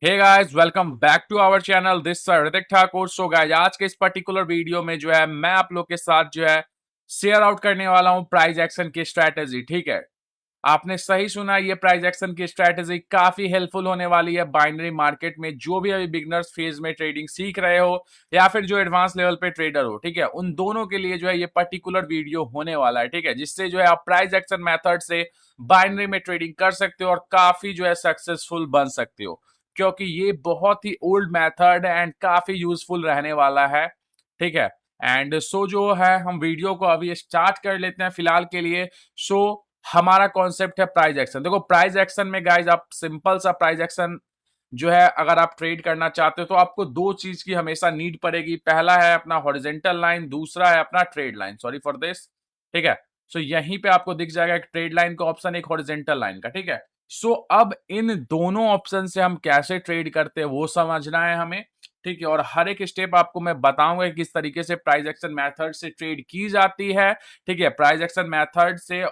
Hey guys, welcome back to our channel. This Hritik Thakur. So guys, आज के इस particular video में जो है मैं आप लोग के साथ जो है शेयर आउट करने वाला हूं प्राइस एक्शन की स्ट्रैटेजी। ठीक है, आपने सही सुना, ये प्राइस एक्शन की स्ट्रैटेजी काफी हेल्पफुल होने वाली है बाइनरी मार्केट में। जो भी अभी बिगनर्स फेज में ट्रेडिंग सीख रहे हो या फिर जो एडवांस लेवल पे ट्रेडर हो, ठीक है, उन दोनों के लिए जो है ये पर्टिकुलर वीडियो होने वाला है। ठीक है, जिससे जो है आप प्राइस एक्शन मेथड से बाइनरी में ट्रेडिंग कर सकते हो और काफी जो है सक्सेसफुल बन सकते हो, क्योंकि ये बहुत ही ओल्ड मेथड है एंड काफी यूजफुल रहने वाला है। ठीक है, एंड सो जो है हम वीडियो को अभी स्टार्ट कर लेते हैं फिलहाल के लिए। सो हमारा कॉन्सेप्ट है प्राइस एक्शन। देखो, प्राइस एक्शन में गाइज आप सिंपल सा प्राइस एक्शन जो है अगर आप ट्रेड करना चाहते हो तो आपको दो चीज की हमेशा नीड पड़ेगी। पहला है अपना हॉरिजेंटल लाइन, दूसरा है अपना trade line. Sorry for this. ठीक है, सो यहीं पे आपको दिख जाएगा एक ट्रेड लाइन का ऑप्शन, एक हॉरिजेंटल लाइन का। ठीक है, सो अब इन दोनों ऑप्शन से हम कैसे ट्रेड करते हैं वो समझना है हमें। ठीक है, और हर एक स्टेप आपको मैं बताऊंगा किस तरीके से प्राइस एक्शन मेथड से ट्रेड की जाती है। ठीक है, प्राइस एक्शन मेथड से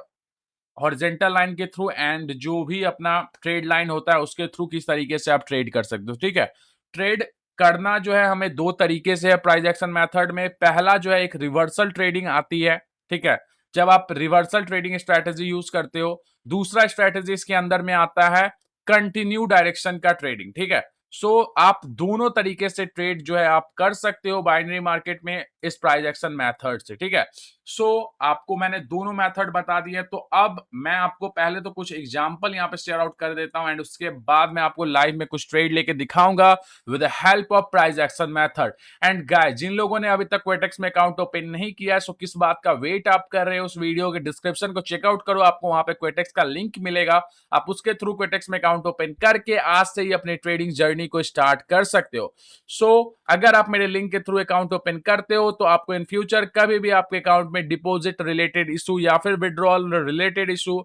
हॉरिजेंटल लाइन के थ्रू एंड जो भी अपना ट्रेड लाइन होता है उसके थ्रू किस तरीके से आप ट्रेड कर सकते हो। ठीक है, ट्रेड करना जो है हमें दो तरीके से है प्राइस एक्शन मेथड में। पहला जो है एक रिवर्सल ट्रेडिंग आती है। ठीक है, जब आप रिवर्सल ट्रेडिंग स्ट्रेटेजी यूज करते हो। दूसरा स्ट्रेटेजी इसके अंदर में आता है कंटिन्यू डायरेक्शन का ट्रेडिंग। ठीक है, सो आप दोनों तरीके से ट्रेड जो है आप कर सकते हो बाइनरी मार्केट में इस प्राइस एक्शन मेथड से। ठीक है, सो आपको मैंने दोनों मेथड बता दिए, तो अब मैं आपको पहले तो कुछ एग्जांपल यहाँ पे शेयर आउट कर देता हूं एंड उसके बाद मैं आपको लाइव में कुछ ट्रेड लेके दिखाऊंगा with the help of price action method. And guys, जिन लोगों ने अभी तक क्वेटेक्स में अकाउंट ओपन नहीं किया है, सो किस बात का वेट आप कर रहे हो? उस वीडियो के डिस्क्रिप्शन को चेकआउट करो, आपको वहां पे क्वेटेक्स का लिंक मिलेगा। आप उसके थ्रू क्वेटेक्स में अकाउंट ओपन करके आज से ही अपनी ट्रेडिंग जर्नी को स्टार्ट कर सकते हो। सो अगर आप मेरे लिंक के थ्रू अकाउंट ओपन करते हो तो आपको इन फ्यूचर कभी भी आपके अकाउंट में डिपॉजिट रिलेटेड इशू या फिर विड्रॉल रिलेटेड इशू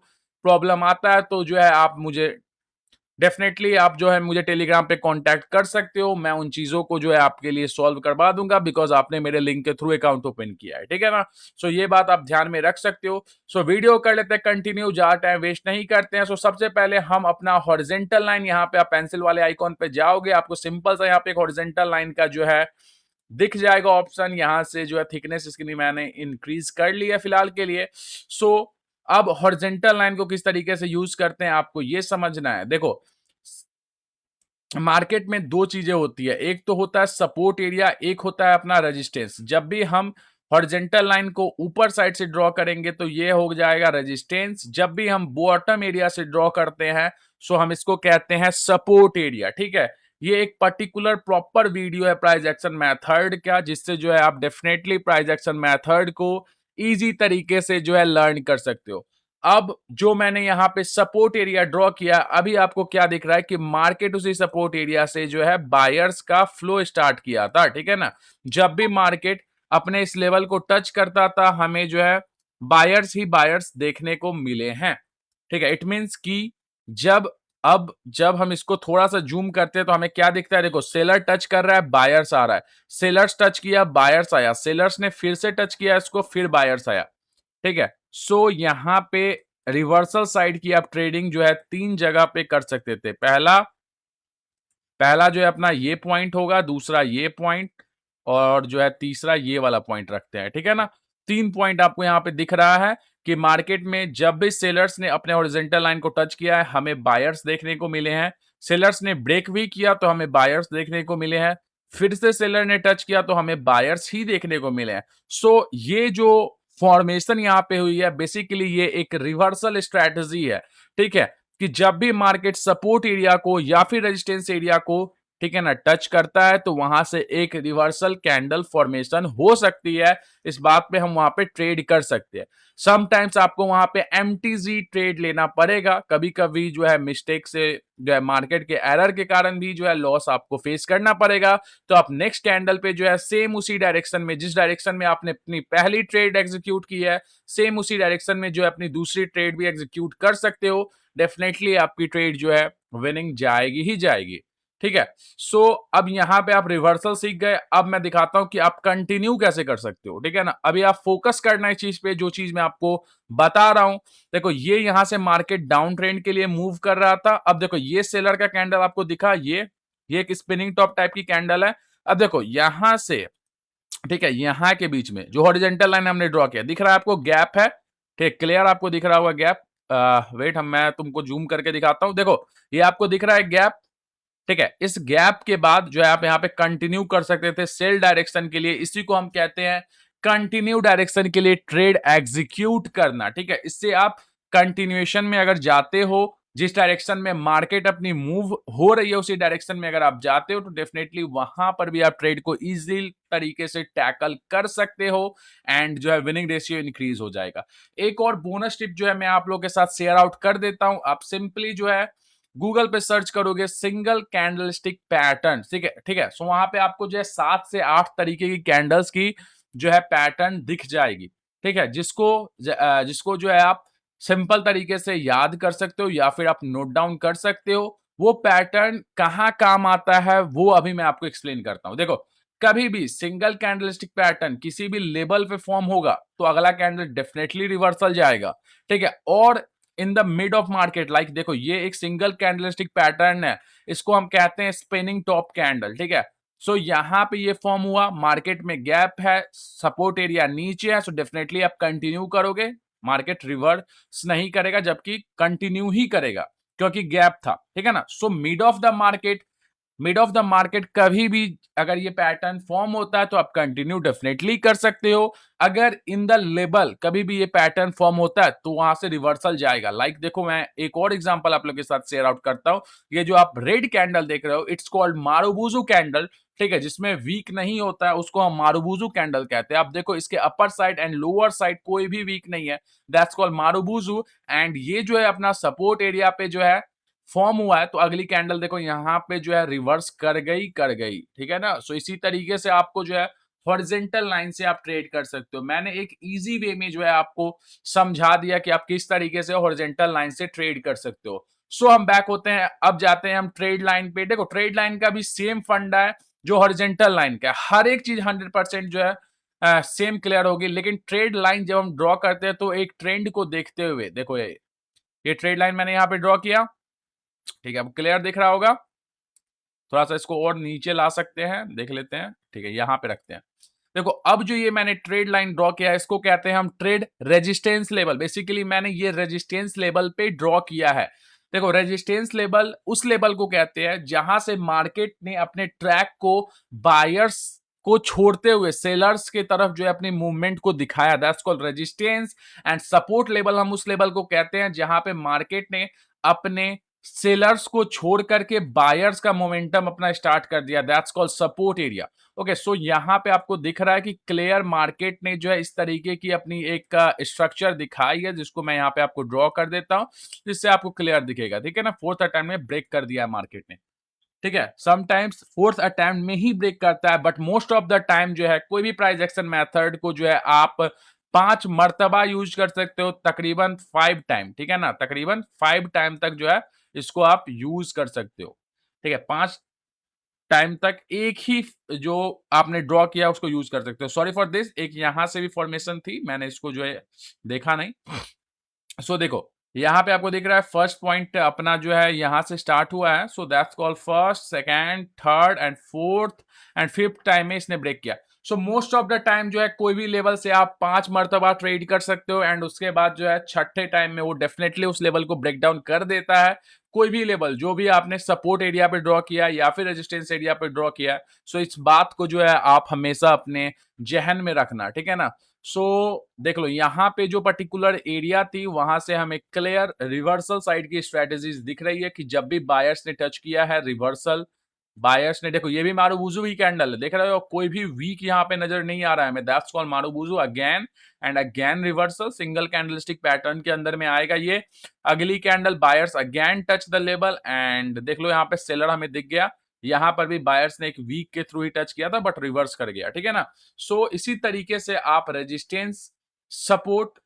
प्रॉब्लम आता है तो जो है आप मुझे डेफिनेटली आप जो है मुझे टेलीग्राम पे कांटेक्ट कर सकते हो। मैं उन चीजों को जो है आपके लिए सॉल्व करवा दूंगा बिकॉज आपने मेरे लिंक के थ्रू अकाउंट ओपन किया है। ठीक है ना, सो ये बात आप ध्यान में रख सकते हो। सो वीडियो कर लेते हैं कंटिन्यू, ज्यादा टाइम वेस्ट नहीं करते हैं। सो सबसे पहले हम अपना हॉरिजेंटल लाइन, यहाँ पे आप पेंसिल वाले आइकॉन पे जाओगे, आपको सिंपल सा यहाँ पे एक हॉरिजेंटल लाइन का जो है दिख जाएगा ऑप्शन। यहां से जो है थिकनेस इसकी मैंने इंक्रीज कर लिया फिलहाल के लिए। सो अब हॉरिजेंटल लाइन को किस तरीके से यूज करते हैं आपको ये समझना है। देखो, मार्केट में दो चीजें होती है, एक तो होता है सपोर्ट एरिया, एक होता है अपना रेजिस्टेंस। जब भी हम हॉरिजेंटल लाइन को ऊपर साइड से ड्रॉ करेंगे तो ये हो जाएगा रेजिस्टेंस। जब भी हम बॉटम एरिया से ड्रॉ करते हैं सो हम इसको कहते हैं सपोर्ट एरिया। ठीक है, ये एक पर्टिकुलर प्रॉपर वीडियो है प्राइस एक्शन मेथड का, जिससे जो है आप डेफिनेटली प्राइस एक्शन मेथड को इजी तरीके से जो है लर्न कर सकते हो। अब जो मैंने यहाँ पे सपोर्ट एरिया ड्रॉ किया, अभी आपको क्या दिख रहा है कि मार्केट उसी सपोर्ट एरिया से जो है बायर्स का फ्लो स्टार्ट किया था। ठीक है ना, जब भी मार्केट अपने इस लेवल को टच करता था हमें जो है बायर्स ही बायर्स देखने को मिले हैं। ठीक है, इट मींस कि जब हम इसको थोड़ा सा जूम करते हैं तो हमें क्या दिखता है? देखो, सेलर टच कर रहा है, बायर्स आ रहा है, सेलर्स टच किया, बायर्स आया, सेलर्स ने फिर से टच किया इसको, फिर बायर्स आया। ठीक है, सो यहां पे रिवर्सल साइड की आप ट्रेडिंग जो है तीन जगह पे कर सकते थे। पहला जो है अपना ये पॉइंट होगा, दूसरा ये पॉइंट, और जो है तीसरा ये वाला पॉइंट रखते हैं। ठीक है ना, तीन पॉइंट आपको यहाँ पे दिख रहा है कि मार्केट में जब भी सेलर्स ने अपने हॉरिजॉन्टल लाइन को टच किया है हमें बायर्स देखने को मिले हैं, सेलर्स ने ब्रेक भी किया तो हमें बायर्स देखने को मिले हैं, फिर से सेलर ने टच किया तो हमें बायर्स ही देखने को मिले हैं। सो ये जो फॉर्मेशन यहाँ पे हुई है बेसिकली ये एक रिवर्सल स्ट्रेटजी है। ठीक है, कि जब भी मार्केट सपोर्ट एरिया को या फिर रेजिस्टेंस एरिया को, ठीक है ना, टच करता है तो वहां से एक रिवर्सल कैंडल फॉर्मेशन हो सकती है। इस बात पे हम वहां पे ट्रेड कर सकते हैं। समटाइम्स आपको वहां पे एमटीजी ट्रेड लेना पड़ेगा, कभी कभी जो है मिस्टेक से जो है मार्केट के एरर के कारण भी जो है लॉस आपको फेस करना पड़ेगा। तो आप नेक्स्ट कैंडल पे जो है सेम उसी डायरेक्शन में, जिस डायरेक्शन में आपने अपनी पहली ट्रेड एग्जीक्यूट की है, सेम उसी डायरेक्शन में जो है अपनी दूसरी ट्रेड भी एग्जीक्यूट कर सकते हो। डेफिनेटली आपकी ट्रेड जो है विनिंग जाएगी ही जाएगी। ठीक है, सो अब यहां पे आप रिवर्सल सीख गए, अब मैं दिखाता हूं कि आप कंटिन्यू कैसे कर सकते हो। ठीक है ना, अभी आप फोकस करना इस चीज पे जो चीज मैं आपको बता रहा हूं। देखो, ये यहां से मार्केट डाउन ट्रेंड के लिए मूव कर रहा था, अब देखो ये सेलर का कैंडल आपको दिखा, ये ये एक स्पिनिंग टॉप टाइप की कैंडल है। अब देखो यहां से, ठीक है, यहां के बीच में जो हॉरिजॉन्टल लाइन हमने ड्रॉ किया, दिख रहा है आपको गैप है, ठीक, क्लियर आपको दिख रहा होगा गैप। वेट, हम मैं तुमको जूम करके दिखाता हूं। देखो ये आपको दिख रहा है गैप, ठीक है। इस गैप के बाद जो है आप यहाँ पे कंटिन्यू कर सकते थे सेल डायरेक्शन के लिए, इसी को हम कहते हैं कंटिन्यू डायरेक्शन के लिए ट्रेड एग्जीक्यूट करना, ठीक है। इससे आप कंटिन्यूएशन में अगर जाते हो, जिस डायरेक्शन में मार्केट अपनी मूव हो रही है उसी डायरेक्शन में अगर आप जाते हो, तो डेफिनेटली वहां पर भी आप ट्रेड को इजी तरीके से टैकल कर सकते हो एंड जो है विनिंग रेशियो इंक्रीज हो जाएगा। एक और बोनस टिप जो है मैं आप लोगों के साथ शेयर आउट कर देता हूं। आप सिंपली जो है गूगल पे सर्च करोगे सिंगल कैंडलस्टिक पैटर्न, ठीक है, ठीक है। सो वहां पे आपको जो है 7 से 8 तरीके की कैंडल्स की जो है पैटर्न दिख जाएगी, ठीक है, जिसको जो है आप सिंपल तरीके से याद कर सकते हो या फिर आप नोट डाउन कर सकते हो। वो पैटर्न कहाँ काम आता है वो अभी मैं आपको एक्सप्लेन करता हूं। देखो कभी भी सिंगल कैंडलस्टिक पैटर्न किसी भी लेवल पे फॉर्म होगा तो अगला कैंडल डेफिनेटली रिवर्सल जाएगा, ठीक है। और in the mid of market, like देखो ये एक सिंगल कैंडलस्टिक पैटर्न है, इसको हम कहते हैं स्पिनिंग टॉप कैंडल, ठीक है। सो यहाँ पे ये फॉर्म हुआ, मार्केट में गैप है, सपोर्ट एरिया नीचे है, सो डेफिनेटली आप कंटिन्यू करोगे, मार्केट रिवर्स नहीं करेगा, जबकि कंटिन्यू ही करेगा क्योंकि गैप था, ठीक है ना। So mid of the market कभी भी अगर ये पैटर्न फॉर्म होता है तो आप कंटिन्यू डेफिनेटली कर सकते हो। अगर इन द लेवल कभी भी ये पैटर्न फॉर्म होता है तो वहां से रिवर्सल जाएगा। लाइक देखो मैं एक और एग्जांपल आप लोग के साथ शेयर आउट करता हूं। ये जो आप रेड कैंडल देख रहे हो, इट्स कॉल्ड मारुबुजू कैंडल, ठीक है, जिसमें वीक नहीं होता है उसको हम मारुबुजू कैंडल कहते हैं। आप देखो इसके upper side and lower side कोई भी वीक नहीं है, दैट्स कॉल्ड मारुबुजू। एंड ये जो है अपना सपोर्ट एरिया पे जो है फॉर्म हुआ है, तो अगली कैंडल देखो यहाँ पे जो है रिवर्स कर गई, ठीक है ना। सो इसी तरीके से आपको जो है हॉरिजॉन्टल लाइन से आप ट्रेड कर सकते हो। मैंने एक इजी वे में जो है आपको समझा दिया कि आप किस तरीके से हॉरिजॉन्टल लाइन से ट्रेड कर सकते हो। सो हम बैक होते हैं, अब जाते हैं हम ट्रेड लाइन पे। देखो ट्रेड लाइन का भी सेम फंडा है जो हॉरिजॉन्टल लाइन का, हर एक चीज 100% जो है सेम क्लियर होगी। लेकिन ट्रेड लाइन जब हम ड्रॉ करते हैं तो एक ट्रेंड को देखते हुए, देखो ये ट्रेड लाइन मैंने यहाँ पे ड्रॉ किया, ठीक है, अब क्लियर दिख रहा होगा। थोड़ा सा इसको और नीचे ला सकते हैं, देख लेते हैं, ठीक है, यहां पे रखते हैं। देखो अब जो ये मैंने ट्रेड लाइन ड्रॉ किया है इसको कहते हैं हम ट्रेड रेजिस्टेंस लेवल। बेसिकली मैंने ये रेजिस्टेंस लेवल पे ड्रॉ किया है। देखो रेजिस्टेंस लेवल उस लेवल को कहते हैं जहां से मार्केट ने अपने ट्रैक को बायर्स को छोड़ते हुए सेलर्स के तरफ जो है अपनी मूवमेंट को दिखाया, that's called resistance. And support level हम उस लेवल को कहते हैं जहां पे मार्केट ने अपने सेलर्स को छोड़ करके बायर्स का मोमेंटम अपना स्टार्ट कर दिया, that's called support area. Okay, so यहां पे आपको दिख रहा है कि क्लियर मार्केट ने जो है इस तरीके की अपनी एक स्ट्रक्चर दिखाई है, जिसको मैं यहां पे आपको ड्रॉ कर देता हूं जिससे आपको क्लियर दिखेगा, ठीक है ना। फोर्थ अटेम्प्ट में ब्रेक कर दिया है मार्केट ने, ठीक है। समटाइम्स फोर्थ अटेम्प्ट में ही ब्रेक करता है, but most of the time जो है कोई भी प्राइस एक्शन मेथड को जो है आप 5 मर्तबा यूज कर सकते हो, तकरीबन 5 टाइम, ठीक है ना, तकरीबन 5 टाइम तक जो है इसको आप यूज कर सकते हो, ठीक है। 5 टाइम तक एक ही जो आपने ड्रॉ किया उसको यूज कर सकते हो। सॉरी फॉर दिस, एक यहां से भी फॉर्मेशन थी, मैंने इसको जो है देखा नहीं। सो देखो यहां पे आपको दिख रहा है फर्स्ट पॉइंट अपना जो है यहां से स्टार्ट हुआ है, so that's called first, second, third and fourth and fifth time में इसने ब्रेक किया। So most of the time जो है कोई भी लेवल से आप 5 मरतबा ट्रेड कर सकते हो एंड उसके बाद जो है छठे टाइम में वो डेफिनेटली उस लेवल को ब्रेक डाउन कर देता है। कोई भी लेवल जो भी आपने सपोर्ट एरिया पे ड्रॉ किया या फिर रेजिस्टेंस एरिया पे ड्रॉ किया, सो इस बात को जो है आप हमेशा अपने जहन में रखना, ठीक है ना। सो देख लो यहाँ पे जो पर्टिकुलर एरिया थी वहां से हमें क्लियर रिवर्सल साइड की स्ट्रेटेजीज दिख रही है कि जब भी बायर्स ने टच किया है रिवर्सल, बायर्स ने, देखो ये भी मारुबुजू ही कैंडल है, देख रहे हो, कोई भी वीक यहाँ पे नजर नहीं आ रहा है हमें, that's called Marubozu again and again reversal, single candlestick pattern के अंदर में आएगा ये। अगली candle buyers again touch the level and देख लो यहाँ पे सेलर हमें दिख गया, यहां पर भी बायर्स ने एक वीक के थ्रू ही टच किया था बट रिवर्स कर गया, ठीक है ना। सो इसी तरीके से आप रेजिस्टेंस सपोर्ट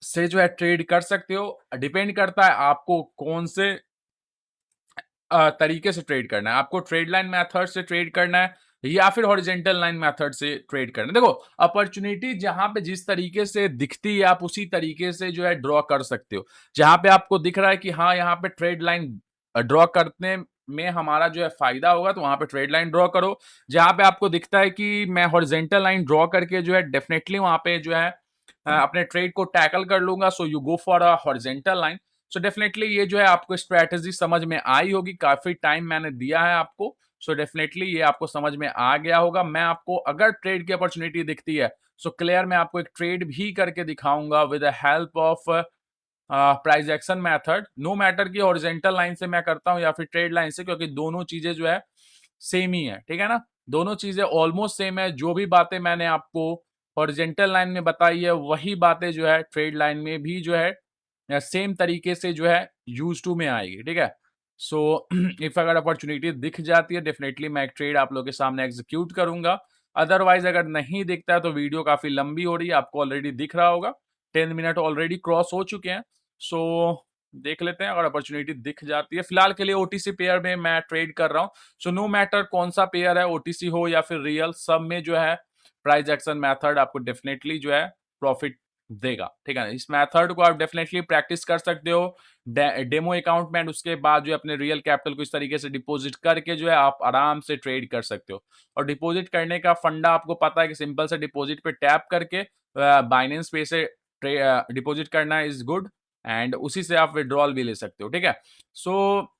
से जो है ट्रेड कर सकते हो, डिपेंड करता है आपको कौन से तरीके से ट्रेड करना है, आपको ट्रेड लाइन मेथड से ट्रेड करना है या फिर हॉरिजॉन्टल लाइन मेथड से ट्रेड करना है। देखो अपॉर्चुनिटी जहां पे जिस तरीके से दिखती है आप उसी तरीके से जो है ड्रॉ कर सकते हो। जहां पे आपको दिख रहा है कि हाँ यहाँ पे ट्रेड लाइन ड्रॉ करने में हमारा जो है फायदा होगा तो वहां पे ट्रेड लाइन ड्रॉ करो। जहां पे आपको दिखता है कि मैं हॉरिजेंटल लाइन ड्रॉ करके जो है डेफिनेटली वहां पे जो है अपने ट्रेड को टैकल कर लूंगा, so you go for a horizontal line. So definitely ये जो है आपको स्ट्रेटेजी समझ में आई होगी, काफी टाइम मैंने दिया है आपको, सो डेफिनेटली ये आपको समझ में आ गया होगा। मैं आपको अगर ट्रेड की अपॉर्चुनिटी दिखती है सो क्लियर मैं आपको एक ट्रेड भी करके दिखाऊंगा with the help of price action method, no matter कि हॉरिजेंटल लाइन से मैं करता हूं या फिर ट्रेड लाइन से, क्योंकि दोनों चीजें जो है सेम ही है, ठीक है ना, दोनों चीजें ऑलमोस्ट सेम है। जो भी बातें मैंने आपको हॉरिजेंटल लाइन में बताई है वही बातें जो है ट्रेड लाइन में भी जो है सेम तरीके से जो है यूज टू में आएगी, ठीक है। सो इफ अगर अपॉर्चुनिटी दिख जाती है डेफिनेटली मैं एक ट्रेड आप लोगों के सामने एग्जीक्यूट करूंगा। अदरवाइज अगर नहीं दिखता है तो वीडियो काफी लंबी हो रही है, आपको ऑलरेडी दिख रहा होगा 10 मिनट ऑलरेडी क्रॉस हो चुके हैं। सो देख लेते हैं अगर अपॉर्चुनिटी दिख जाती है। फिलहाल के लिए ओटीसी पेयर में मैं ट्रेड कर रहा हूँ, सो नो मैटर कौन सा पेयर है, ओटीसी हो या फिर रियल, सब में जो है प्राइस एक्शन मेथड आपको डेफिनेटली जो है प्रॉफिट देगा, ठीक है ना। इस मेथड को आप डेफिनेटली प्रैक्टिस कर सकते हो डेमो अकाउंट में, एंड उसके बाद जो अपने रियल कैपिटल को इस तरीके से डिपॉजिट करके जो है आप आराम से ट्रेड कर सकते हो। और डिपॉजिट करने का फंडा आपको पता है कि सिंपल से डिपॉजिट पे टैप करके बाइनेंस पे से डिपॉजिट करना इज गुड, एंड उसी से आप विड्रॉल भी ले सकते हो, ठीक है। सो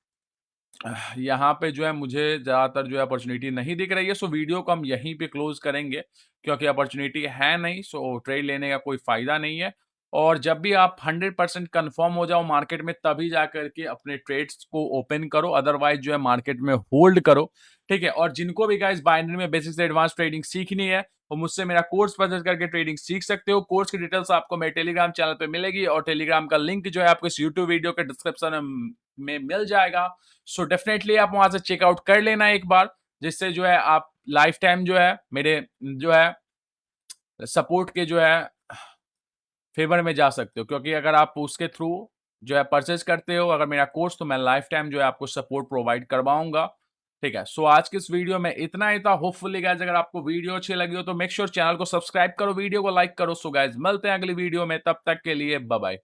यहाँ पे जो है मुझे ज्यादातर जो है अपॉर्चुनिटी नहीं दिख रही है, सो वीडियो को हम यहीं पे क्लोज करेंगे क्योंकि अपॉर्चुनिटी है नहीं, सो ट्रेड लेने का कोई फायदा नहीं है। और जब भी आप 100% कंफर्म हो जाओ मार्केट में तभी जाकर के अपने ट्रेड्स को ओपन करो, अदरवाइज जो है मार्केट में होल्ड करो, ठीक है। और जिनको भी गाइस बाइनरी में बेसिक से एडवांस ट्रेडिंग सीखनी है वो मुझसे मेरा कोर्स परचेज करके ट्रेडिंग सीख सकते हो। कोर्स की डिटेल्स आपको मेरे टेलीग्राम चैनल पे मिलेगी और टेलीग्राम का लिंक जो है आपको इस यूट्यूब वीडियो के डिस्क्रिप्शन में मिल जाएगा। सो डेफिनेटली आप वहां से चेकआउट कर लेना एक बार, जिससे जो है आप लाइफ टाइम जो है मेरे जो है सपोर्ट के जो है फेवर में जा सकते हो, क्योंकि अगर आप उसके थ्रू जो है परचेज करते हो अगर मेरा कोर्स, तो मैं लाइफ टाइम जो है आपको सपोर्ट प्रोवाइड करवाऊंगा, ठीक है। सो आज के इस वीडियो में इतना ही था। होपफुली गाइज अगर आपको वीडियो अच्छी लगी हो तो मेक श्योर चैनल को सब्सक्राइब करो, वीडियो को लाइक करो। सो गाइज मिलते हैं अगली वीडियो में, तब तक के लिए बाय बाय।